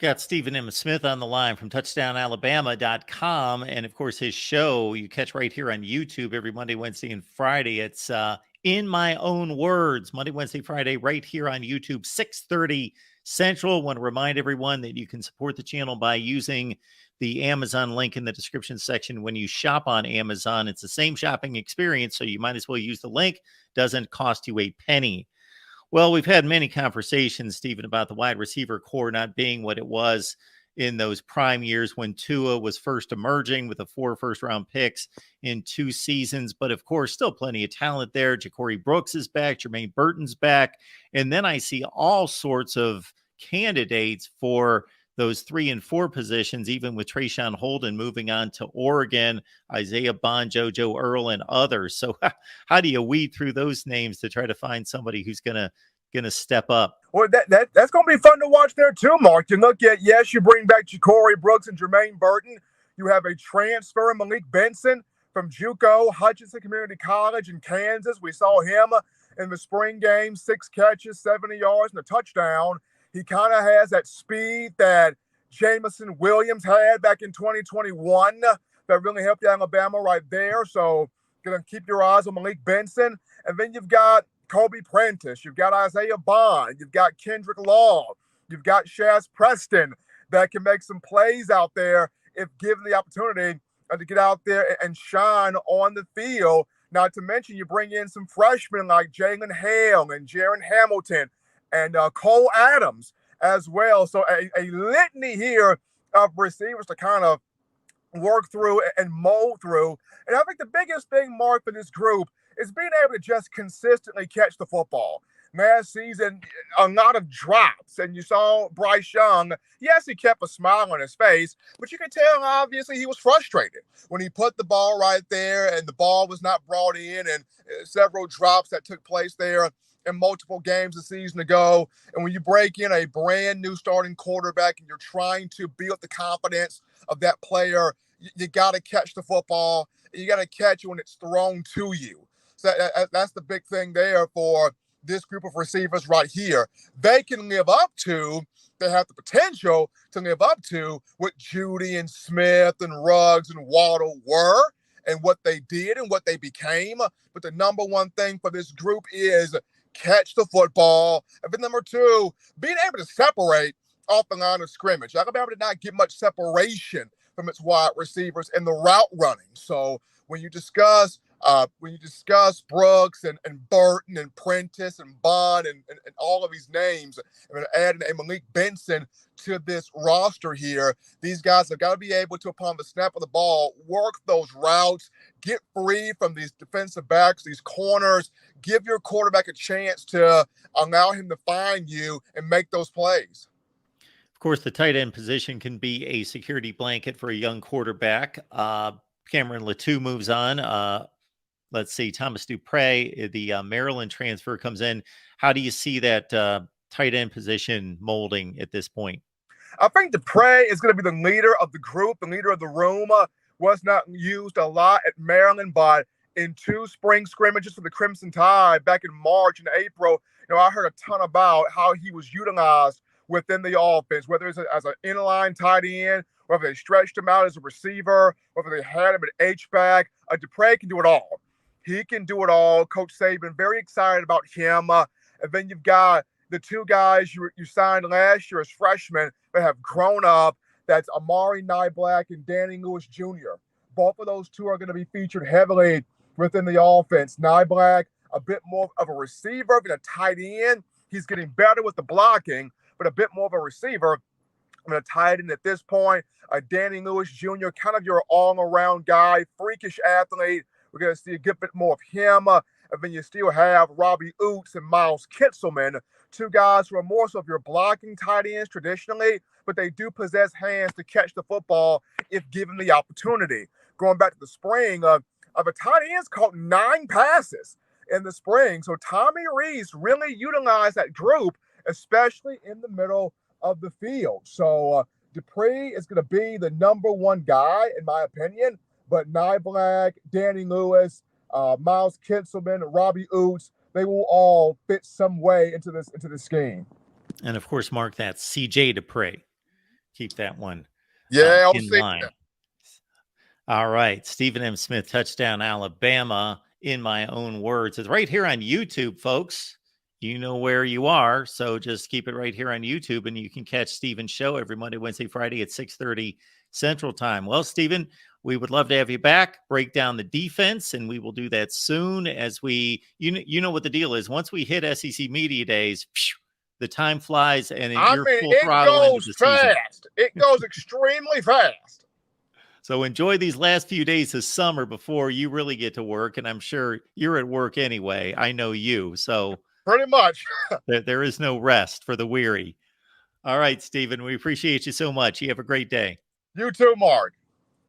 Got Stephen M. Smith on the line from touchdownalabama.com. And of course, his show you catch right here on YouTube every Monday, Wednesday, and Friday. It's In My Own Words, Monday, Wednesday, Friday, right here on YouTube, 6:30 Central. I want to remind everyone that you can support the channel by using the Amazon link in the description section when you shop on Amazon. It's the same shopping experience, so you might as well use the link. Doesn't cost you a penny. Well, we've had many conversations, Stephen, about the wide receiver core not being what it was in those prime years when Tua was first emerging with the 4 first-round picks in 2 seasons. But, of course, still plenty of talent there. Ja'Cory Brooks is back. Jermaine Burton's back. And then I see all sorts of candidates for those 3 and 4 positions, even with Trayshawn Holden moving on to Oregon, Isaiah Bond, JoJo Earl, and others. So how do you weed through those names to try to find somebody who's going to step up? Well, that's going to be fun to watch there too, Mark. You look at, yes, you bring back Ja'Cory Brooks and Jermaine Burton. You have a transfer, Malik Benson from JUCO, Hutchinson Community College in Kansas. We saw him in the spring game, 6 catches, 70 yards, and a touchdown. He kind of has that speed that Jameson Williams had back in 2021 that really helped Alabama right there. So going to keep your eyes on Malik Benson. And then you've got Kobe Prentice. You've got Isaiah Bond. You've got Kendrick Law. You've got Shaz Preston that can make some plays out there if given the opportunity to get out there and shine on the field. Not to mention you bring in some freshmen like Jalen Hale and Jaron Hamilton and Cole Adams as well. So a litany here of receivers to kind of work through and mold through. And I think the biggest thing, Mark, for this group is being able to just consistently catch the football. Last season, a lot of drops, and you saw Bryce Young. Yes, he kept a smile on his face, but you could tell, obviously, he was frustrated when he put the ball right there and the ball was not brought in, and several drops that took place there in multiple games a season ago. And when you break in a brand new starting quarterback and you're trying to build the confidence of that player, you got to catch the football. You got to catch it when it's thrown to you. So that's the big thing there for this group of receivers right here. They can live up to, they have the potential to live up to what Judy and Smith and Ruggs and Waddle were and what they did and what they became. But the number one thing for this group is catch the football. And then number 2, being able to separate off the line of scrimmage. Alabama did not get much separation from its wide receivers in the route running. So when you discuss Brooks and Burton and Prentice and Bond and all of these names, and adding a Malik Benson to this roster here, these guys have got to be able to, upon the snap of the ball, work those routes, get free from these defensive backs, these corners, give your quarterback a chance to allow him to find you and make those plays. Of course, the tight end position can be a security blanket for a young quarterback. Cameron Latou moves on. Let's see, Thomas Dupre, the Maryland transfer, comes in. How do you see that tight end position molding at this point? I think Dupre is going to be the leader of the group, the leader of the room. Was not used a lot at Maryland, but in 2 spring scrimmages for the Crimson Tide back in March and April, I heard a ton about how he was utilized within the offense, whether it's as an inline tight end, whether they stretched him out as a receiver, whether they had him at H-back. Dupre can do it all. He can do it all. Coach Saban, very excited about him. And then you've got the 2 guys you signed last year as freshmen that have grown up. That's Amari Nyblack and Danny Lewis Jr. Both of those 2 are going to be featured heavily within the offense. Nyblack, a bit more of a receiver than a tight end. He's getting better with the blocking, but a bit more of a receiver than a tight end at this point. Danny Lewis Jr., kind of your all-around guy, freakish athlete. We're going to see a good bit more of him. And then you still have Robbie Oots and Miles Kitselman, 2 guys who are more so of your blocking tight ends traditionally, but they do possess hands to catch the football if given the opportunity. Going back to the spring, the tight ends caught 9 passes in the spring. So Tommy Rees really utilized that group, especially in the middle of the field. So Dupree is going to be the number 1 guy, in my opinion. But Nyblack, Danny Lewis, Miles Kitselman, Robbie Oots, they will all fit some way into this scheme. And of course, Mark, that's CJ Dupree. keep that one Yeah, I'll in see line. you. All right. Stephen M. Smith, Touchdown Alabama, in my own words. It's right here on YouTube, folks. You know where you are. So just keep it right here on YouTube, and you can catch Stephen's show every Monday, Wednesday, Friday at 6:30 Central Time. Well, Stephen, we would love to have you back, break down the defense, and we will do that soon as you know what the deal is. Once we hit SEC Media Days, the time flies, and I you're mean, full it throttle into goes the season. fast. It goes extremely fast. So enjoy these last few days of summer before you really get to work. And I'm sure you're at work anyway. I know you. So Pretty much. there is no rest for the weary. All right, Stephen, we appreciate you so much. You have a great day. You too, Mark.